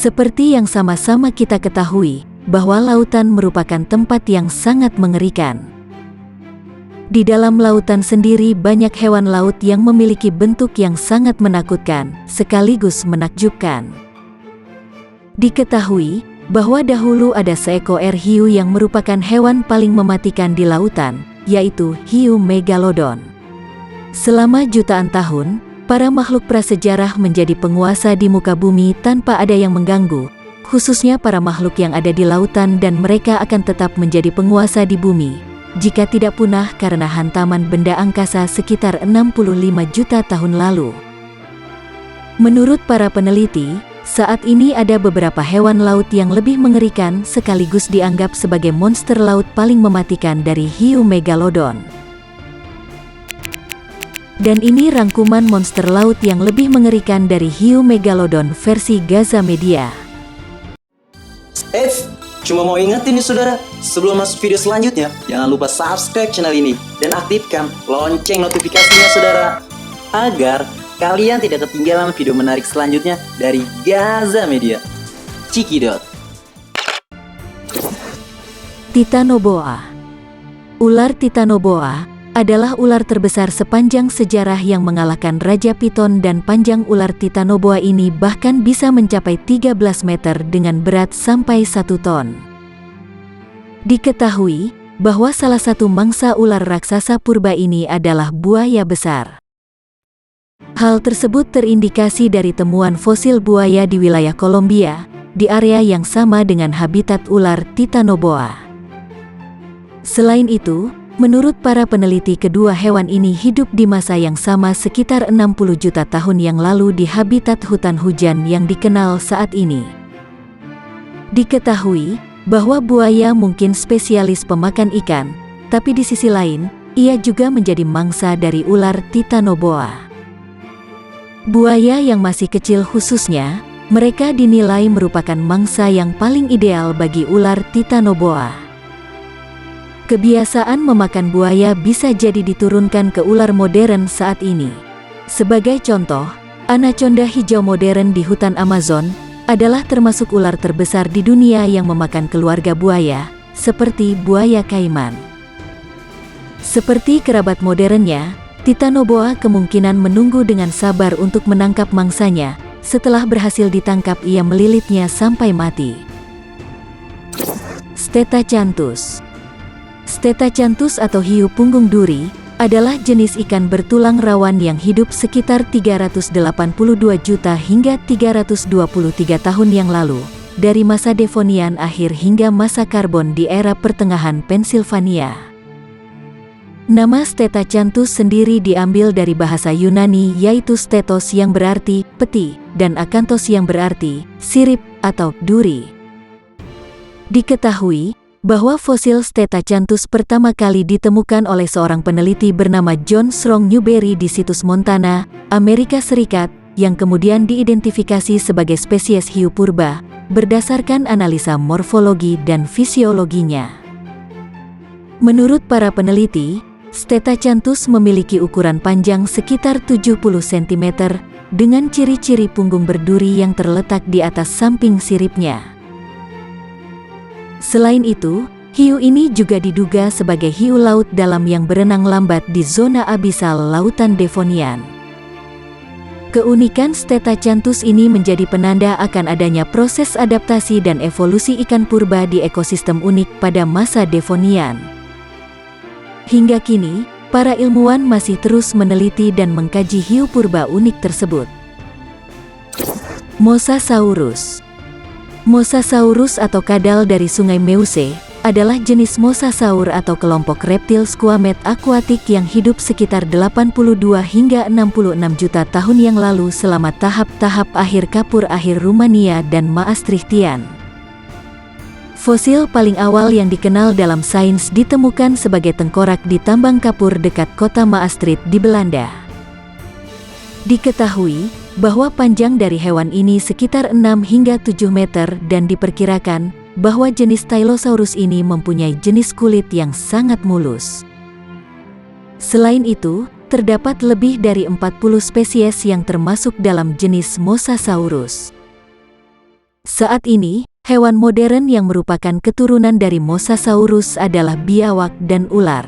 Seperti yang sama-sama kita ketahui, bahwa lautan merupakan tempat yang sangat mengerikan. Di dalam lautan sendiri banyak hewan laut yang memiliki bentuk yang sangat menakutkan, sekaligus menakjubkan. Diketahui bahwa dahulu ada seekor hiu yang merupakan hewan paling mematikan di lautan, yaitu hiu megalodon. Selama jutaan tahun, para makhluk prasejarah menjadi penguasa di muka bumi tanpa ada yang mengganggu, khususnya para makhluk yang ada di lautan, dan mereka akan tetap menjadi penguasa di bumi, jika tidak punah karena hantaman benda angkasa sekitar 65 juta tahun lalu. Menurut para peneliti, saat ini ada beberapa hewan laut yang lebih mengerikan sekaligus dianggap sebagai monster laut paling mematikan dari hiu megalodon. Dan ini rangkuman monster laut yang lebih mengerikan dari hiu megalodon versi Gaza Media. Cuma mau ingetin nih saudara, sebelum masuk video selanjutnya, jangan lupa subscribe channel ini dan aktifkan lonceng notifikasinya saudara, agar kalian tidak ketinggalan video menarik selanjutnya dari Gaza Media. Cikidot. Titanoboa. Ular Titanoboa adalah ular terbesar sepanjang sejarah yang mengalahkan Raja Piton, dan panjang ular Titanoboa ini bahkan bisa mencapai 13 meter dengan berat sampai 1 ton. Diketahui bahwa salah satu mangsa ular raksasa purba ini adalah buaya besar. Hal tersebut terindikasi dari temuan fosil buaya di wilayah Kolombia, di area yang sama dengan habitat ular Titanoboa. Selain itu, menurut para peneliti, kedua hewan ini hidup di masa yang sama sekitar 60 juta tahun yang lalu di habitat hutan hujan yang dikenal saat ini. Diketahui bahwa buaya mungkin spesialis pemakan ikan, tapi di sisi lain, ia juga menjadi mangsa dari ular Titanoboa. Buaya yang masih kecil khususnya, mereka dinilai merupakan mangsa yang paling ideal bagi ular Titanoboa. Kebiasaan memakan buaya bisa jadi diturunkan ke ular modern saat ini. Sebagai contoh, anaconda hijau modern di hutan Amazon adalah termasuk ular terbesar di dunia yang memakan keluarga buaya, seperti buaya kaiman. Seperti kerabat modernnya, Titanoboa kemungkinan menunggu dengan sabar untuk menangkap mangsanya. Setelah berhasil ditangkap, ia melilitnya sampai mati. Stetacanthus. Stetacanthus atau hiu punggung duri adalah jenis ikan bertulang rawan yang hidup sekitar 382 juta hingga 323 tahun yang lalu, dari masa Devonian akhir hingga masa Karbon di era pertengahan Pennsylvania. Nama Stetacanthus sendiri diambil dari bahasa Yunani, yaitu stetos yang berarti peti dan akanthos yang berarti sirip atau duri. Diketahui bahwa fosil Stetacanthus pertama kali ditemukan oleh seorang peneliti bernama John Strong Newberry di situs Montana, Amerika Serikat, yang kemudian diidentifikasi sebagai spesies hiu purba, berdasarkan analisa morfologi dan fisiologinya. Menurut para peneliti, Stetacanthus memiliki ukuran panjang sekitar 70 cm, dengan ciri-ciri punggung berduri yang terletak di atas samping siripnya. Selain itu, hiu ini juga diduga sebagai hiu laut dalam yang berenang lambat di zona abisal lautan Devonian. Keunikan Stetacanthus ini menjadi penanda akan adanya proses adaptasi dan evolusi ikan purba di ekosistem unik pada masa Devonian. Hingga kini, para ilmuwan masih terus meneliti dan mengkaji hiu purba unik tersebut. Mosasaurus. Mosasaurus atau kadal dari Sungai Meuse adalah jenis mosasaur atau kelompok reptil squamate akuatik yang hidup sekitar 82 hingga 66 juta tahun yang lalu selama tahap-tahap akhir kapur akhir Rumania dan Maastrichtian. Fosil paling awal yang dikenal dalam sains ditemukan sebagai tengkorak di tambang kapur dekat kota Maastricht di Belanda. Diketahui bahwa panjang dari hewan ini sekitar 6 hingga 7 meter dan diperkirakan bahwa jenis Tylosaurus ini mempunyai jenis kulit yang sangat mulus. Selain itu, terdapat lebih dari 40 spesies yang termasuk dalam jenis Mosasaurus. Saat ini, hewan modern yang merupakan keturunan dari Mosasaurus adalah biawak dan ular.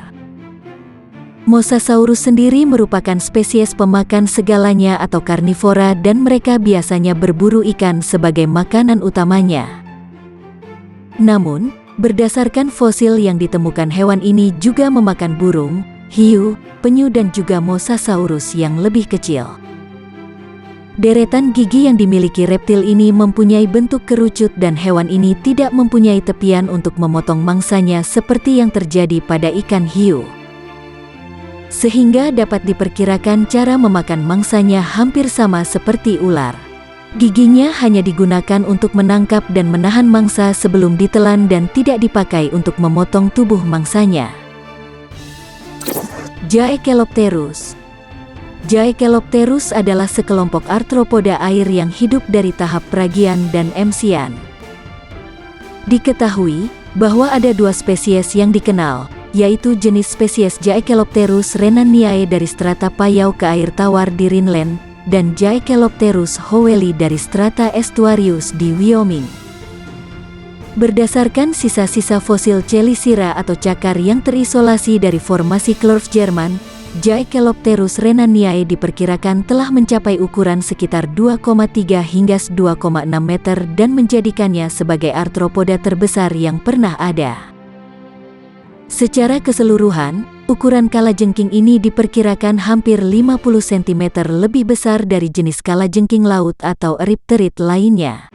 Mosasaurus sendiri merupakan spesies pemakan segalanya atau karnivora dan mereka biasanya berburu ikan sebagai makanan utamanya. Namun, berdasarkan fosil yang ditemukan hewan ini juga memakan burung, hiu, penyu dan juga Mosasaurus yang lebih kecil. Deretan gigi yang dimiliki reptil ini mempunyai bentuk kerucut dan hewan ini tidak mempunyai tepian untuk memotong mangsanya seperti yang terjadi pada ikan hiu. Sehingga dapat diperkirakan cara memakan mangsanya hampir sama seperti ular. Giginya hanya digunakan untuk menangkap dan menahan mangsa sebelum ditelan dan tidak dipakai untuk memotong tubuh mangsanya. Jaekelopterus. Jaekelopterus adalah sekelompok arthropoda air yang hidup dari tahap Pragian dan Emsian. Diketahui bahwa ada dua spesies yang dikenal, yaitu jenis spesies Jaekelopterus renaniae dari strata Payau ke air tawar di Rhineland, dan Jaekelopterus howelli dari strata Estuarius di Wyoming. Berdasarkan sisa-sisa fosil Chelicera atau cakar yang terisolasi dari formasi Klurf Jerman, Jaekelopterus renaniae diperkirakan telah mencapai ukuran sekitar 2,3 hingga 2,6 meter dan menjadikannya sebagai arthropoda terbesar yang pernah ada. Secara keseluruhan, ukuran kalajengking ini diperkirakan hampir 50 cm lebih besar dari jenis kalajengking laut atau eripterid lainnya.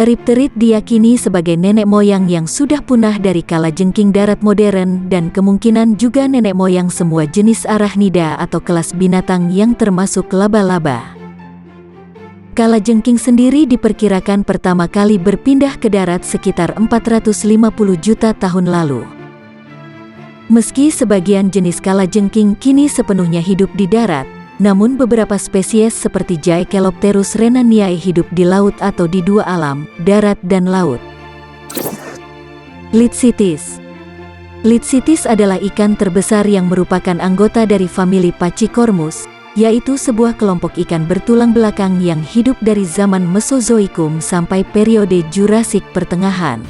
Eripterid diyakini sebagai nenek moyang yang sudah punah dari kalajengking darat modern dan kemungkinan juga nenek moyang semua jenis arachnida atau kelas binatang yang termasuk laba-laba. Kalajengking sendiri diperkirakan pertama kali berpindah ke darat sekitar 450 juta tahun lalu. Meski sebagian jenis kalajengking kini sepenuhnya hidup di darat, namun beberapa spesies seperti Jaekelopterus renaniae hidup di laut atau di dua alam, darat dan laut. Litzitis. Litzitis adalah ikan terbesar yang merupakan anggota dari famili Pachycormus, yaitu sebuah kelompok ikan bertulang belakang yang hidup dari zaman Mesozoikum sampai periode Jurassik Pertengahan.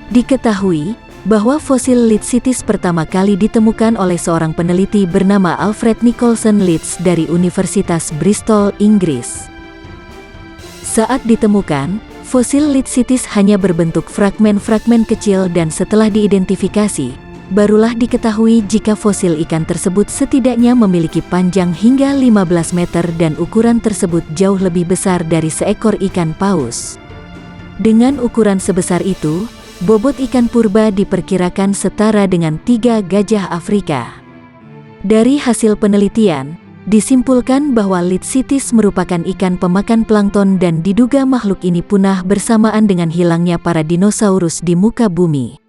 Diketahui bahwa fosil Litzitis pertama kali ditemukan oleh seorang peneliti bernama Alfred Nicholson Leeds dari Universitas Bristol, Inggris. Saat ditemukan, fosil Litzitis hanya berbentuk fragmen-fragmen kecil dan setelah diidentifikasi, barulah diketahui jika fosil ikan tersebut setidaknya memiliki panjang hingga 15 meter dan ukuran tersebut jauh lebih besar dari seekor ikan paus. Dengan ukuran sebesar itu, bobot ikan purba diperkirakan setara dengan 3 gajah Afrika. Dari hasil penelitian, disimpulkan bahwa Litzitis merupakan ikan pemakan plankton dan diduga makhluk ini punah bersamaan dengan hilangnya para dinosaurus di muka bumi.